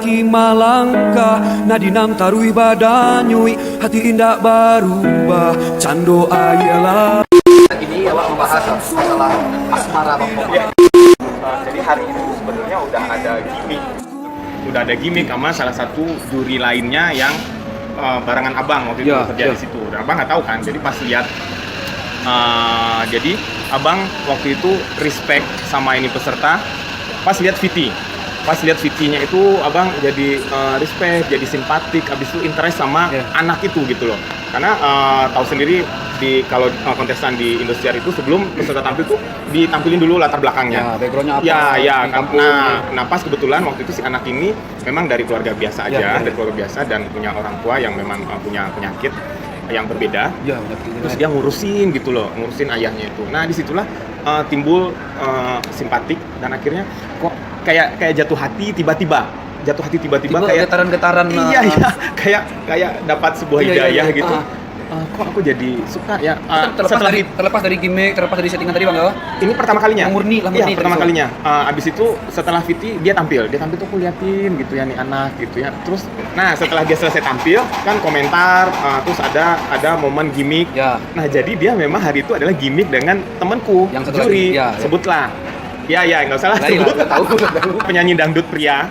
Ki Malangka Nadinam tarui badanyui hati indah berubah cando ayalah. Ini membahas masalah asmara Bang Pong. Ya. Jadi hari ini sebenarnya udah ada gimmick sama salah satu juri lainnya yang barengan abang waktu itu kerja di situ. Dan abang nggak tahu kan, jadi pas lihat jadi abang waktu itu respect sama ini peserta pas lihat VT-nya itu abang jadi respect, jadi simpatik, habis itu interest sama anak itu gitu loh. Karena tahu sendiri kalau kontestan di Indosiar itu sebelum peserta tampil tuh ditampilin dulu latar belakangnya. Ya, backgroundnya apa? Nah pas kebetulan waktu itu si anak ini memang dari keluarga biasa aja, dari keluarga biasa dan punya orang tua yang memang punya penyakit yang berbeda. Terus dia ngurusin gitu loh, ngurusin ayahnya itu. Nah disitulah timbul simpatik dan akhirnya kok kayak jatuh hati tiba-tiba kayak getaran-getaran. Iya kayak dapat sebuah hidayah gitu. Kok aku jadi suka ya. Terlepas dari gimmick, terlepas dari settingan tadi Bang Gawa. Ini pertama kalinya. Murni Pertama kalinya. Abis itu setelah VT dia tampil tuh aku liatin gitu ya nih anak gitu ya. Terus nah setelah dia selesai tampil kan komentar, terus ada momen gimmick. Ya. Nah jadi dia memang hari itu adalah gimmick dengan temanku Yang juri. Sebutlah. Ya nggak usah lah sebut. Tahu. Penyanyi dangdut pria.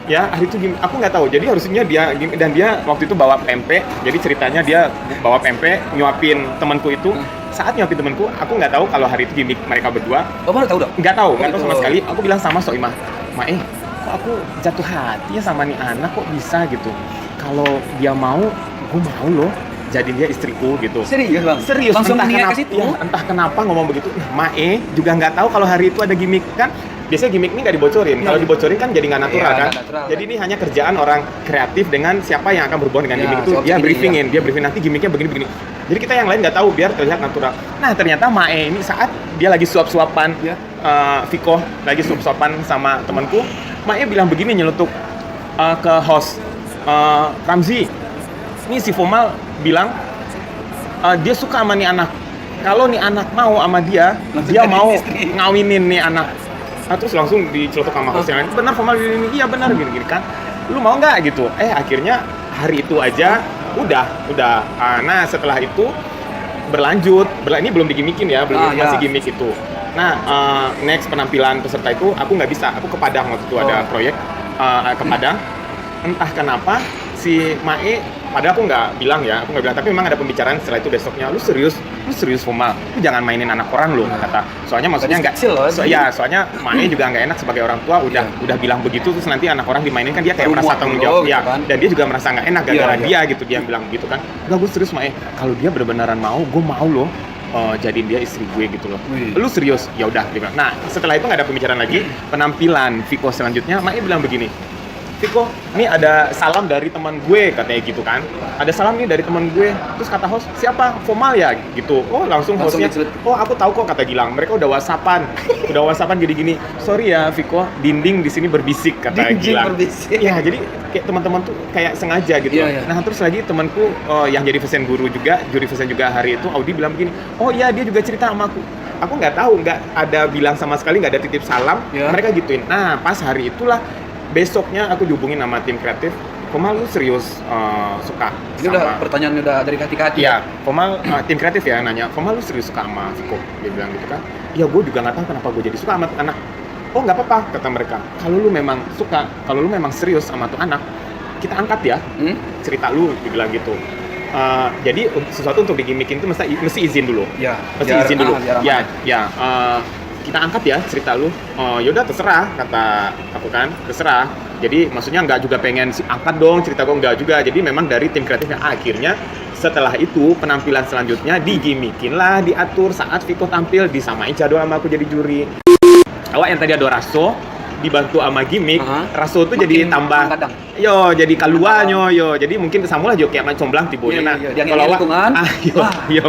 Ya, hari itu gimmick, aku nggak tahu. Jadi harusnya dia gimmick, dan dia waktu itu bawa pempek. Jadi ceritanya dia bawa pempek, nyuapin temanku itu. Saat nyuapin temanku, aku nggak tahu kalau hari itu gimmick mereka berdua. Oh, mana tahu dong? Nggak tahu sama sekali. Aku bilang sama Soimah, kok aku jatuh hati ya sama nih anak, kok bisa gitu. Kalau dia mau, gue mau loh. Jadi dia istriku gitu. Serius Bang? Serius. Langsung niat ke situ? Entah kenapa ngomong begitu. Mae juga nggak tahu kalau hari itu ada gimmick kan. Biasanya gimmick ini nggak dibocorin. Kalau dibocorin kan jadi nggak natural kan. Jadi ini hanya kerjaan orang kreatif dengan siapa yang akan berhubungan dengan gimmick itu. Dia briefing nanti gimmicknya begini. Jadi kita yang lain nggak tahu biar terlihat natural. Nah ternyata Mae ini saat dia lagi suap-suapan, Viko lagi suap-suapan sama temanku, Mae bilang begini nyelutuk ke host Ramzi. Ini si Fomal bilang dia suka sama nih anak. Kalau nih anak mau sama dia mau ngawinin nih anak. Nah, terus langsung dicelotok sama host yang lain. Benar Fomal ini? Iya benar gini kan. Lu mau nggak gitu? Akhirnya hari itu aja udah. Nah setelah itu berlanjut. Ini belum digimikin ya, masih gimmick itu. Nah next penampilan peserta itu aku nggak bisa. Aku ke Padang waktu itu ada proyek ke Padang. Entah kenapa si Mae, padahal aku nggak bilang, tapi memang ada pembicaraan setelah itu besoknya, lu serius Fomal, lu jangan mainin anak orang lu, kata. Soalnya maksudnya nggak, soalnya Mae juga nggak enak sebagai orang tua, udah bilang begitu, terus nanti anak orang dimainin kan dia kayak merasa tanggung jawab, dan dia juga merasa nggak enak gara-gara dia gitu, dia bilang begitu kan. Enggak, gue serius Mae, kalau dia benar-benaran mau, gue mau loh. Jadiin dia istri gue gitu loh. Lu serius? Ya udah dia bilang. Nah setelah itu nggak ada pembicaraan lagi. Penampilan Viko selanjutnya, Mae bilang begini, Viko, ini ada salam dari teman gue, katanya gitu kan. Ada salam nih dari teman gue. Terus kata host, siapa? Fomal ya? Gitu. Oh langsung hostnya, oh aku tahu kok, kata Gilang. Mereka udah whatsappan gini-gini. Sorry ya Viko, dinding di sini berbisik, kata Gilang. Berbisik. Ya jadi kayak teman-teman tuh kayak sengaja gitu. Nah terus lagi temanku yang jadi fashion guru juga, juri fashion juga hari itu, Audi bilang begini, oh iya dia juga cerita sama aku. Aku nggak tahu, nggak ada bilang sama sekali, nggak ada titip salam. Mereka gituin. Nah pas hari itulah, besoknya aku dihubungin sama tim kreatif. Fomal, lu serius suka ini sama... udah pertanyaan udah dari hati ke hati. Iya, Fomal, tim kreatif ya nanya, Fomal lu serius suka sama Viko? Dia bilang gitu kan. Iya, gue juga nggak tahu kenapa gue jadi suka sama anak. Oh nggak apa-apa, kata mereka. Kalau lu memang suka, kalau lu memang serius sama tuh anak, kita angkat ya cerita lu, dibilang gitu. Jadi sesuatu untuk digimikin itu mesti izin dulu. Mesti izin dulu. Kita angkat ya cerita lu. Yaudah terserah, kata aku kan, terserah. Jadi maksudnya nggak juga pengen angkat dong cerita gue, nggak juga. Jadi memang dari tim kreatifnya akhirnya setelah itu penampilan selanjutnya digimikin lah, diatur saat Viko tampil, disamain jadwal sama aku jadi juri. Awak yang tadi ada Raso dibantu sama gimmick, Raso tuh jadi tambah jadi kaluanyo jadi mungkin kesamulah jo kayak mak comblang tibonya. Kalau awak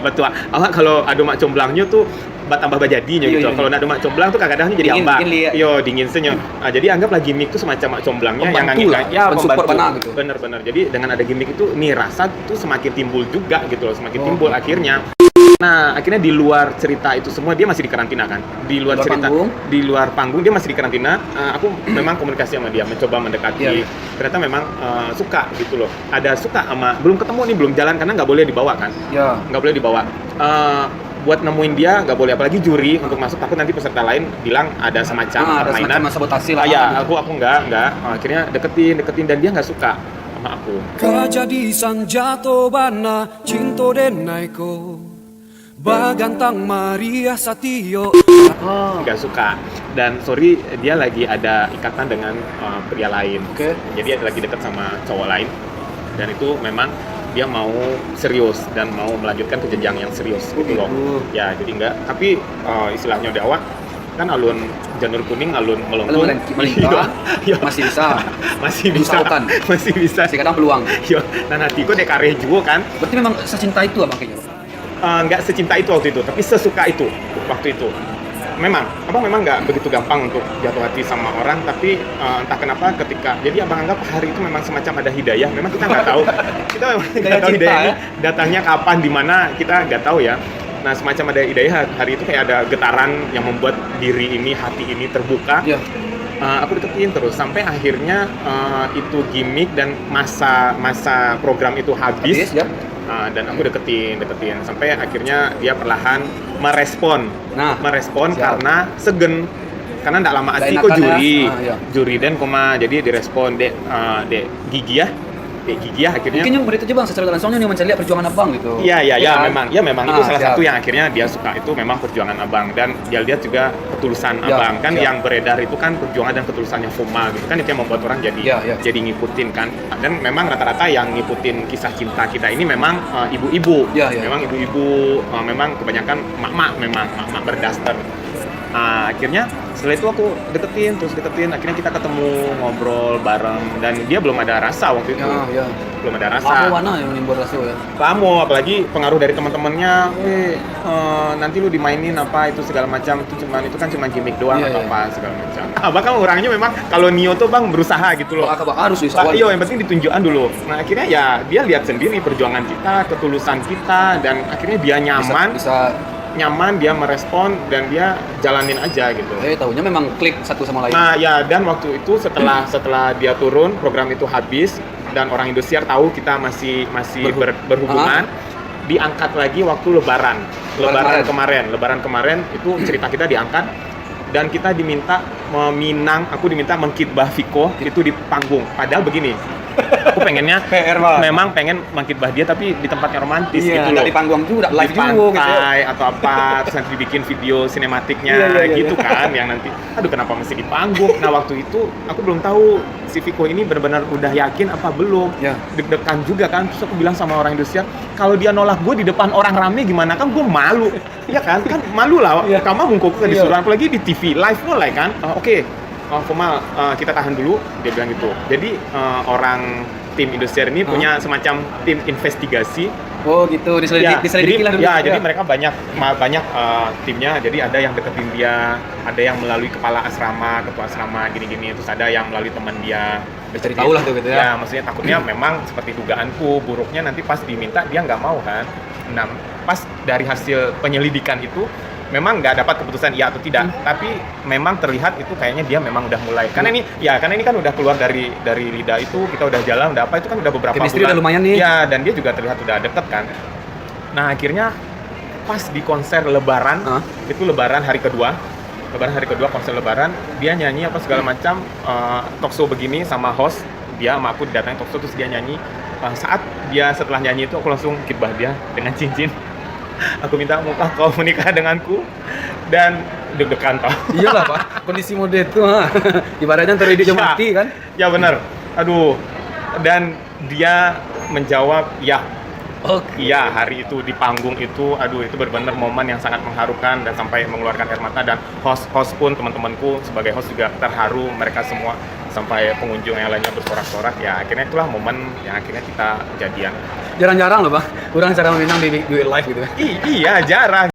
betul. Awak kalau ada mak comblangnya tuh tambah bajadinya gitu. Kalau ada mak comblang tuh kadang-kadang jadi ambak. Dingin senyo. Jadi anggaplah gimmick tuh semacam mak comblang yang membantu. Gitu. Bener. Jadi dengan ada gimmick itu nih rasa tuh semakin timbul juga gitu loh, semakin timbul akhirnya. Nah, akhirnya di luar cerita itu semua dia masih di karantina kan. Di luar cerita, di luar panggung dia masih di karantina. Aku memang komunikasi sama dia, mencoba mendekati. Iya. Ternyata memang suka gitu loh. Ada suka sama, belum ketemu nih, belum jalan karena nggak boleh dibawa kan. Ya. Nggak boleh dibawa. Buat nemuin dia nggak boleh, apalagi juri untuk masuk, takut nanti peserta lain bilang ada semacam Ada permainan. semacam sabotasi lah. Ya, aku nggak. Akhirnya deketin dan dia nggak suka sama aku. Kajadisan jatuh bana cinta denaiko Bagantang Maria Satio. Nggak suka, dan sorry dia lagi ada ikatan dengan pria lain. Oke. Jadi dia lagi dekat sama cowok lain, dan itu memang dia mau serius dan mau melanjutkan ke jenjang yang serius gitu loh. Ya jadi enggak, tapi istilahnya di awal kan alun janur kuning, alun melengkung. Melingkar, masih bisa. Masih bisa. Usahakan. Masih bisa. Masih kadang peluang. Yo, dan hatiku dekare juga kan. Berarti memang secinta itu abang kayaknya. Nggak secinta itu waktu itu, tapi sesuka itu waktu itu. Memang, abang memang nggak begitu gampang untuk jatuh hati sama orang, tapi entah kenapa ketika, jadi abang anggap hari itu memang semacam ada hidayah. Memang kita nggak tahu, kita memang nggak tahu hidayah ini datangnya kapan, di mana kita nggak tahu ya. Nah semacam ada hidayah hari itu, kayak ada getaran yang membuat diri ini, hati ini terbuka. Iya. Aku deketin terus sampai akhirnya itu gimmick dan masa program itu habis. Ya. Dan aku deketin sampai akhirnya dia perlahan merespon Siap. karena segen, karena nggak lama Nggak asli kok enakan juri ya. juri dan koma, jadi direspon dek gigi ya akhirnya. Mungkin yang berita aja bang, secara langsungnya nih mencari lihat perjuangan abang gitu. Iya, kan? memang itu salah siap. satu yang akhirnya dia suka, itu memang perjuangan abang, dan dia lihat juga ketulusan Ya, abang kan. siap. Yang beredar itu kan perjuangan dan ketulusannya Foma gitu kan, itu yang membuat orang jadi Ya. jadi ngikutin kan. Dan memang rata-rata yang ngikutin kisah cinta kita ini memang ibu-ibu. Ya. Memang ibu-ibu, memang kebanyakan mak-mak berdaster. Akhirnya setelah itu aku deketin, akhirnya kita ketemu, ngobrol bareng, dan dia belum ada rasa waktu itu. Ya. Belum ada rasa. Apa warna yang menimbul rasa ya? Kamu apalagi pengaruh dari teman-temannya, nanti lu dimainin apa itu segala macam, itu kan cuma gimmick doang Iya, atau iya. apa segala macam. Bahkan orangnya memang kalau Nio tuh bang berusaha gitu loh. Harus bisa. Iya, yang penting ditunjukkan dulu. Nah akhirnya ya dia lihat sendiri perjuangan kita, ketulusan kita, dan akhirnya dia Bisa. nyaman, dia merespon, dan dia jalanin aja gitu. Tahunya memang klik satu sama lain. Nah ya, dan waktu itu setelah dia turun, program itu habis, dan orang Indosiar tahu kita masih berhubungan, diangkat lagi waktu Lebaran kemarin itu cerita kita diangkat, dan kita diminta aku diminta mengkhitbah Viko itu di panggung. Padahal begini, aku pengennya memang pengen mengkhitbah dia tapi di tempat yang romantis gitu loh. Di panggung juga, live di juga gitu. pantai atau apa, terus nanti dibikin video sinematiknya gitu kan, yang nanti aduh kenapa mesti di panggung. Nah waktu itu aku belum tahu si Viko ini benar-benar udah yakin apa belum. Deg-degan juga kan, terus aku bilang sama orang Indonesia, kalau dia nolak gue di depan orang rame gimana, kan gue malu. Iya kan malu lah, kamu mungkuk ke disuruh, apalagi di TV live mulai kan. Oke, Foma, kita tahan dulu, dia bilang gitu. Jadi orang tim Indosiar ini punya semacam tim investigasi. Oh gitu, diselidiki lah dulu. Jadi mereka banyak timnya. Jadi ada yang deketin dia, ada yang melalui kepala asrama, ketua asrama, gini-gini. Terus ada yang melalui teman dia. Cari tahu lah tuh gitu ya. Ya, maksudnya takutnya memang seperti dugaanku, buruknya nanti pas diminta dia nggak mau kan. Nah, pas dari hasil penyelidikan itu memang nggak dapat keputusan iya atau tidak, tapi memang terlihat itu kayaknya dia memang udah mulai. Karena ini kan udah keluar dari lidah itu, kita udah jalan, udah apa, itu kan udah beberapa Chemistry bulan. udah lumayan nih. Ya, dan dia juga terlihat udah deket kan. Nah, akhirnya pas di konser Lebaran, itu Lebaran hari kedua konser Lebaran, dia nyanyi apa segala macam, talkshow begini sama host, dia sama aku datang talkshow, terus dia nyanyi. Saat dia setelah nyanyi itu aku langsung khitbah dia dengan cincin. Aku minta muka kau menikah denganku, dan deg-degan tau. Iyalah Pak, kondisi mode itu ibaratnya terhidup mati kan? Ya benar. Aduh. Dan dia menjawab ya. Iya, hari itu di panggung itu, aduh itu benar-benar momen yang sangat mengharukan dan sampai mengeluarkan air mata, dan host pun teman-temanku sebagai host juga terharu, mereka semua sampai pengunjung yang lainnya bersorak-sorak. Ya akhirnya itulah momen yang akhirnya kita jadian. Jarang-jarang loh Bang, kurang cara meminang di live gitu. Iya jarang.